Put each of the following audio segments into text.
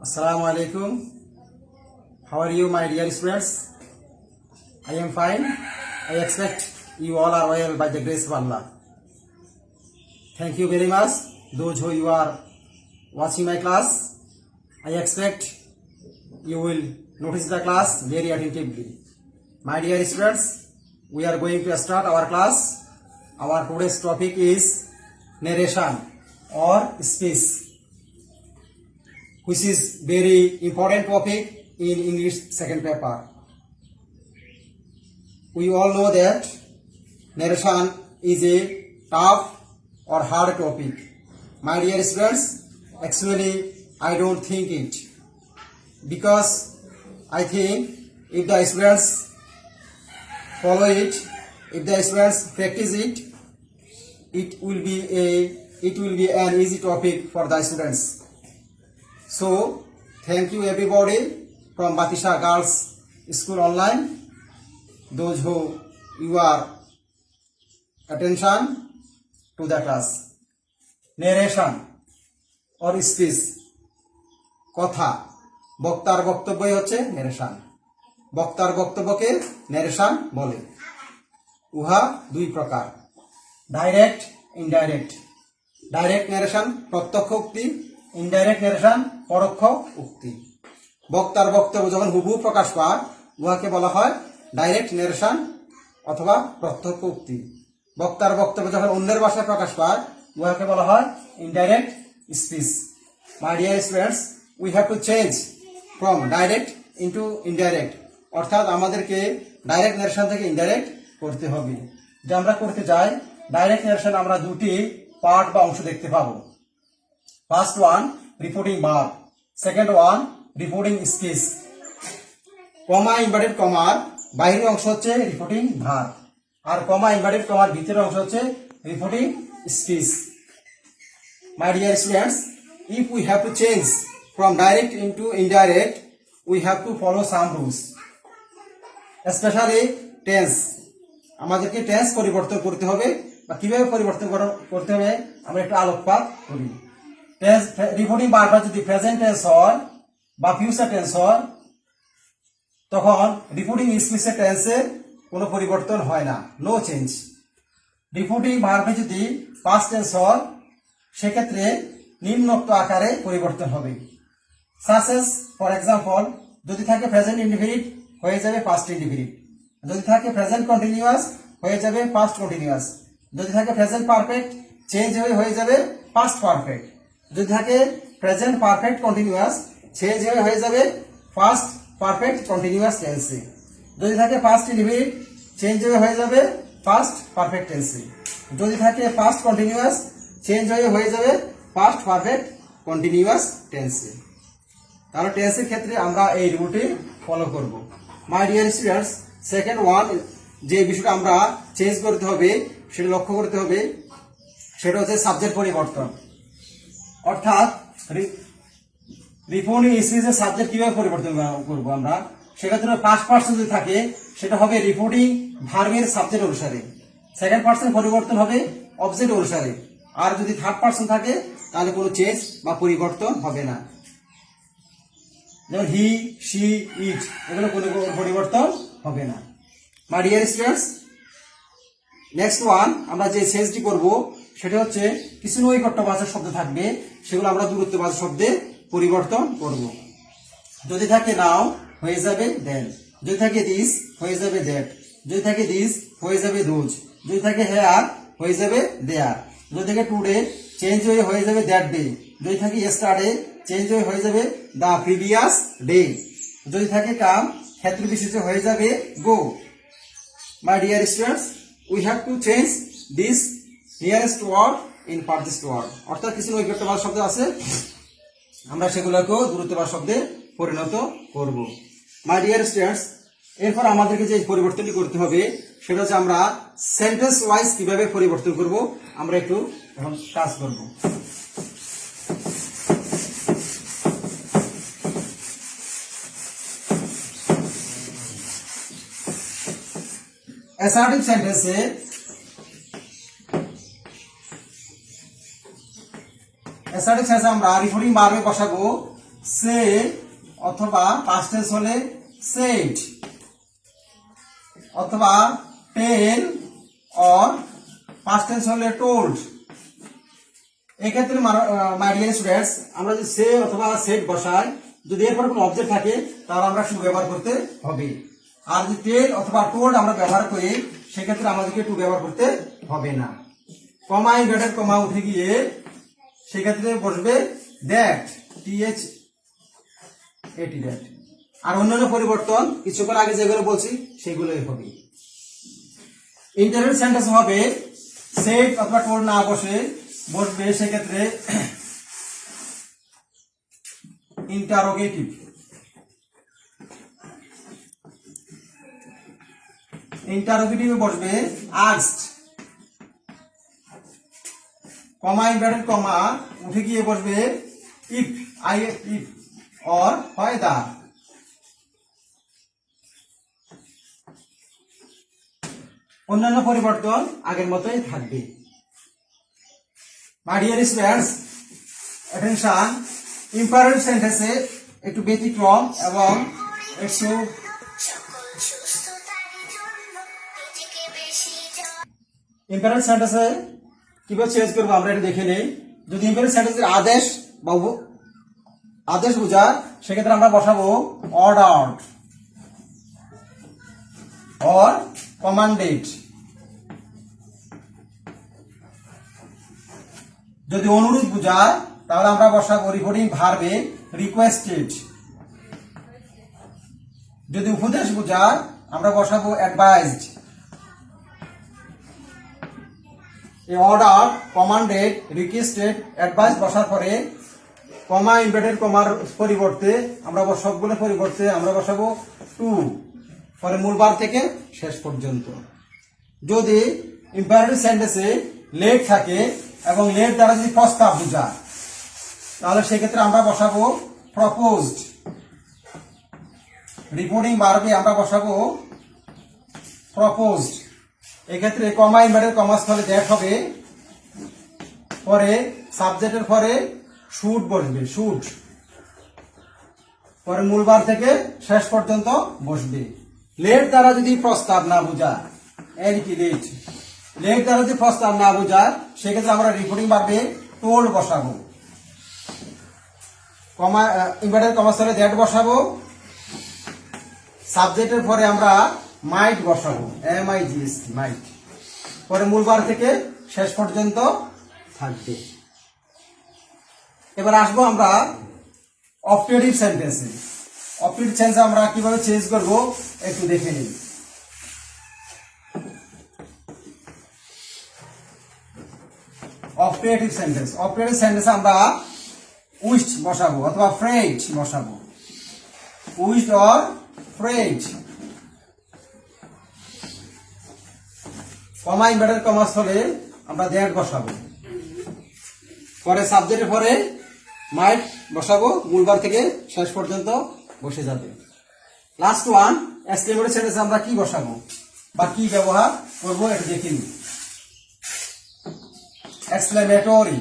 Assalamu alaikum. How are you, my dear students? I am fine. I expect you all are well by the grace of Allah. Thank you very much, those who you are watching my class. I expect you will notice the class very attentively. My dear students, we are going to start our class. Our today's topic is narration or speech, which is very important topic in English second paper. We all know that narration is a tough or hard topic. My dear students, actually I don't think it, because I think if the students follow it, if the students practice it, it will be an easy topic for the students. So, thank you everybody from Batisha Girls School Online, those who you are attention to the class. Narration or speech, কথা, বক্তার বক্তব্যই হচ্ছে narration. বক্তার বক্তব্যকে narration বলে। উহা দুই প্রকার, ডাইরেক্ট, ইনডাইরেক্ট। ডাইরেক্ট narration প্রত্যক্ষ উক্তি, ইনডাইরেক্ট narration পরোক্ষ উক্তি। বক্তার বক্তব্য যখন হুবহু প্রকাশ পায় উহাকে বলা হয় ডাইরেক্ট narration অথবা প্রত্যক্ষ উক্তি। বক্তার বক্তব্য যখন অন্যের ভাষায় প্রকাশ পায় উহাকে বলা হয় indirect speech. My dear students, we have to change from direct into indirect, অর্থাৎ আমাদেরকে ডাইরেক্ট narration থেকে ইনডাইরেক্ট করতে হবে। যে আমরা করতে চাই ডাইরেক্ট narration, আমরা দুটি পার্ট বা অংশ দেখতে পাবো। First one reporting verb, second one reporting speech. Comma inverted কমার বাইরের অংশ হচ্ছে রিপোর্টিং ভার্ব, আর কমা ইনভার্টেড কমার ভিতরের অংশ হচ্ছে reporting speech. My dear students, if we have to change from direct into indirect, we have to follow some rules, especially tense. আমাদেরকে tense পরিবর্তন করতে হবে, বা কিভাবে পরিবর্তন করতে হবে আমরা একটু আলোকপাত করি। টেন্স রিপোর্টিং ভার্বটা যদি প্রেজেন্ট টেন্স হয় বা ফিউচার টেন্স হয়, তখন রিপোর্টিং স্পিচের টেন্সের কোনো পরিবর্তন হয় না, নো চেঞ্জ। রিপোর্টিং ভার্বে যদি পাস্ট টেন্স হয় সেক্ষেত্রে নিম্নোক্ত আকারে পরিবর্তন হবে। সাসেস ফর এক্সাম্পল, যদি থাকে প্রেজেন্ট ইনডিফিনিট হয়ে যাবে পাস্ট ইনডিফিনিট, যদি থাকে প্রেজেন্ট কন্টিনিউয়াস হয়ে যাবে পাস্ট কন্টিনিউয়াস, যদি থাকে প্রেজেন্ট পারফেক্ট চেঞ্জ হয়ে যাবে পাস্ট পারফেক্ট, যদি থাকে প্রেজেন্ট পারফেক্ট কন্টিনিউয়াস চেঞ্জ হয়ে যাবে পাস্ট পারফেক্ট কন্টিনিউয়াস টেন্সে, যদি থাকে পাস্ট ইনডিফিনিট চেঞ্জ হয়ে যাবে পাস্ট পারফেক্ট টেন্সে, যদি থাকে পাস্ট কন্টিনিউয়াস চেঞ্জ হয়ে যাবে পাস্ট পারফেক্ট কন্টিনিউয়াস টেন্সে। তাহলে টেন্সের ক্ষেত্রে আমরা এই রুলটি ফলো করব। মাই ডিয়ার স্টুডেন্টস, সেকেন্ড ওয়ান যে বিষয়টা আমরা চেঞ্জ করতে হবে সেটা লক্ষ্য করতে হবে, সেটা হচ্ছে সাবজেক্ট পরিবর্তন। অর্থাৎ রিপোর্টিং স্পিচের সাবজেক্ট কিভাবে পরিবর্তন করবো আমরা, সেক্ষেত্রে ফার্স্ট পার্সন যদি থাকে সেটা হবে রিপোর্টিং ভার্বের সাবজেক্ট অনুসারে, সেকেন্ড পার্সন পরিবর্তন হবে অবজেক্ট অনুসারে, আর যদি থার্ড পার্সন থাকে তাহলে কোনো চেঞ্জ বা পরিবর্তন হবে না। যেমন হি, শি, ইট, এগুলো কোনো পরিবর্তন হবে না। মাই ডিয়ার স্টুডেন্টস, নেক্সট ওয়ান আমরা যে চেঞ্জটি করব সেটা হচ্ছে কিছু নৈকট্যবাচক শব্দ থাকবে, সেগুলো আমরা দূরত্ববাচক শব্দে পরিবর্তন করব। যদি থাকে নাও হয়ে যাবে দেন, যদি থাকে দিস হয়ে যাবে দ্যাট, যদি থাকে দিস হয়ে যাবে দোজ, যদি থাকে হেয়ার হয়ে যাবে দেয়ার, যদি থাকে টুডে চেঞ্জ হয়ে যাবে দ্যাট ডে, যদি থাকে ইয়েস্টারডে চেঞ্জ হয়ে যাবে দ্য প্রিভিয়াস ডে, যদি থাকে কাম ক্ষেত্র বিশেষে হয়ে যাবে গো। My dear students, we have to change this nearest word in farthest word, অর্থাৎ কিছু নৈকট্যবাচক শব্দ আছে আমরা সেগুলোকেও দূরত্ববাচক শব্দে পরিণত করব। মাই ডিয়ার স্টুডেন্টস, এরপর আমাদেরকে যে পরিবর্তনটি করতে হবে সেটা হচ্ছে আমরা সেন্টেন্স ওয়াইজ কিভাবে পরিবর্তন করব, আমরা একটু এখন কাজ করব। অ্যাসার্টিভ সেন্টেন্সে অ্যাসার্টিভ সেন্সে আমরা রিপোর্টিং ভার্বে বসাবো সে অথবা পাস্ট টেন্স হলে সেড অথবা টেল অর পাস্ট টেন্স হলে টোল্ড। এক্ষেত্রে মাই ডিয়ার স্টুডেন্টস আমরা যদি সে অথবা সেড বসাই, যদি এরপর কোনো অবজেক্ট থাকে তাহলে আমরা টু ব্যবহার করতে হবে। আর যদি টেল অথবা টোল্ড আমরা ব্যবহার করি সেক্ষেত্রে আমাদেরকে টু ব্যবহার করতে হবে না। কমা ইনভার্টেড কমা উঠে গিয়ে সেক্ষেত্রে বসবে দ্যাট, টিএচ এটি দ্যাট। আর অন্যান্য পরিবর্তন কিছুক্ষণ আগে যেগুলো বলছি সেগুলোই হবে। ইন্টারভেল সেন্টেন্স হবে সেড অথবা টোল্ড না বসবে সেক্ষেত্রে ইন্টারোগেটিভ। ইন্টারোগেটিভে বসবে আস্কড। কমা ইনভার্টেড কমা উঠে গিয়ে বসবে ইফ, ইফ অর whether। অন্যান্য পরিবর্তন আগের মতোই থাকবে। মাই ডিয়ার স্টুডেন্টস অ্যাটেনশন, ইম্পারেটিভ সেন্টেন্সে একটু ব্যতিক্রম এবং একটু ইম্পারেটিভ সেন্টেন্সে কিভাবে চেঞ্জ করবো আমরা এটা দেখে নেই। যদি ইম্পারেটিভ সেন্টেন্সের আদেশ বা আদেশ বোঝায় সেক্ষেত্রে আমরা বসাবো অর্ডার্ড অর কমান্ডেড। যদি অনুরোধ বোঝায় তাহলে আমরা বসাবো রিপোর্টিং ভার্বে রিকোয়েস্টেড। যদি উপদেশ বোঝায় আমরা বসাবো advised. Order, commanded, requested, advice বসার পরে কমা ইনভার্টেড কমার পরিবর্তে আমরা সবগুলো পরিবর্তে আমরা বসাবো টু, পরে মূল বার থেকে শেষ পর্যন্ত। যদি ইম্পারেটিভ সেন্টেন্সে লেট থাকে এবং লেট দ্বারা যদি প্রস্তাব বোঝায় তাহলে সেক্ষেত্রে আমরা বসাবো প্রপোজড। রিপোর্টিং ভার্বে আমরা বসাবো প্রপোজড। এক্ষেত্রে কমা ইনভার্টেড কমা স্থলে দ্যাট হবে, পরে সাবজেক্টের পরে শুড বসবে, শুড, পরে মূল বার থেকে শেষ পর্যন্ত বসবে। লেট দ্বারা যদি প্রস্তাব না বোঝায়, এর কি লেট, লেট দ্বারা যদি প্রস্তাব না বোঝায় সেক্ষেত্রে আমরা রিপোর্টিং ভার্বে টোল্ড বসাবো। কমা ইনভার্টেড কমা স্থলে দ্যাট বসাবো, সাবজেক্টের পরে আমরা মাইট বসাবো, MIGHT, মাইট, পরে মূল বার থেকে শেষ পর্যন্ত থাকবে। এবার আসবো আমরা অপটেটিভ সেন্টেন্সে। অপটেটিভ সেন্টেন্স আমরা কিভাবে চেঞ্জ করব একটু দেখে নিই। অপটেটিভ সেন্টেন্স, অপটেটিভ সেন্টেন্সে আমরা উইশড বসাবো অথবা ফ্রেড বসাবো, wished or Fred. Comma inverted comma স্থলে আমরা দ্যাট বসাবো, পরে সাবজেক্টের পরে মাইট বসাবো, মূলবার থেকে শেষ পর্যন্ত বসে যাবে। লাস্ট ওয়ান এক্সক্লেমেটরি সেন্টেন্স আমরা কি বসাবো বা কি ব্যবহার করবো এটা দেখে নিই। এক্সক্লেমেটরি,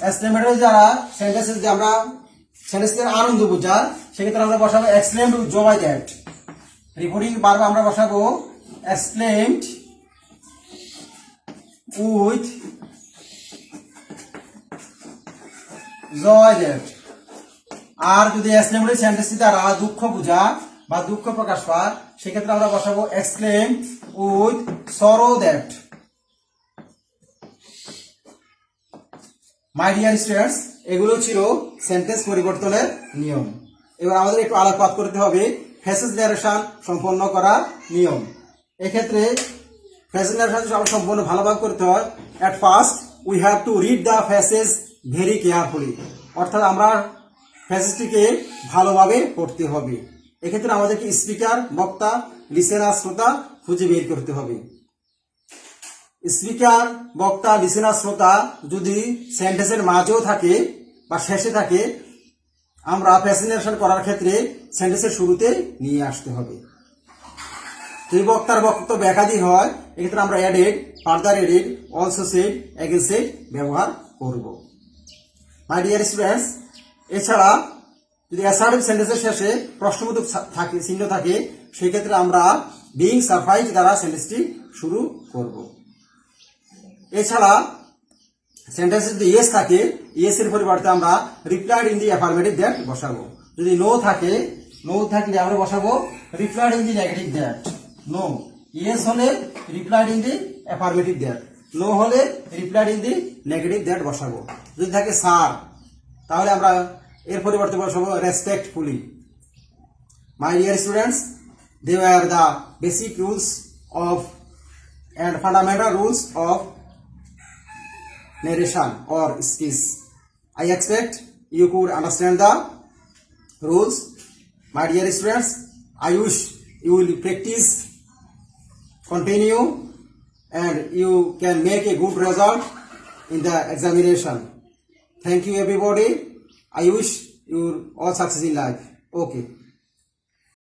এক্সক্লেমেটরি যারা সেন্টেন্স যে আমরা সেন্টেন্সের আনন্দ বোঝা সেক্ষেত্রে আমরা বসাবো exclaimed with joy that. Reporting verb আমরা বসাবো এক্সক্লেমড উইথ জয় দ্যাট। আর যদি এক্সক্লেমেটরি সেন্টেন্স দ্বারা দুঃখ বোঝা বা দুঃখ প্রকাশ পায় সেক্ষেত্রে আমরা বসাবো exclaim with sorrow that. My dear students, এগুলো ছিল সেন্টেন্স পরিবর্তনের নিয়ম। এবার আমাদের একটু আলোকপাত করতে হবে ফ্রেজ ন্যারেশন সম্পন্ন করার নিয়ম। এক্ষেত্রে ফ্রেজ ন্যারেশন সম্পূর্ণ ভালোভাবে করতে হয়। At first we have to read the phrases very carefully, অর্থাৎ আমরা ফ্রেজটিকে ভালোভাবে পড়তে হবে। এক্ষেত্রে আমাদেরকে স্পিকার, বক্তা, লিসেনার, শ্রোতা খুঁজে বের করতে হবে। স্পিকার, বক্তা, লিসেনার, শ্রোতা যদি সেন্টেন্সের মাঝেও থাকে বা শেষে থাকে আমরা ফ্রেজ ন্যারেশন করার ক্ষেত্রে সেন্টেন্সের শুরুতে নিয়ে আসতে হবে। যদি বক্তার বক্তব্য একাধিক হয় এক্ষেত্রে আমরা added, further added, also said, again said ব্যবহার করব। মাই ডিয়ার স্টুডেন্টস, এছাড়া যদি অ্যাসার্টিভ সেন্টেন্সের শেষে প্রশ্নবোধক থাকে চিহ্ন থাকে সেই ক্ষেত্রে আমরা বিং সারপ্রাইজ দ্বারা সেন্টেন্সটি শুরু করব। এছাড়া সেন্টেন্সে যদি ইয়েস থাকে ইয়েস এর পরিবর্তে আমরা replied in the affirmative that বসাবো। যদি নো থাকে, নো থাকলে আমরা বসাবো replied in the negative that. No, yes হলে replied in the affirmative that, no হলে replied in the negative that বসাবো। যদি থাকে স্যার তাহলে আমরা এর পরিবর্তে বসাবো respectfully. My dear students, they were the basic rules of and fundamental rules of narration or speech. I expect you could understand the rules. My dear students, I wish you will practice, continue, and you can make a good result in the examination. Thank you everybody. I wish you all success in life. Okay.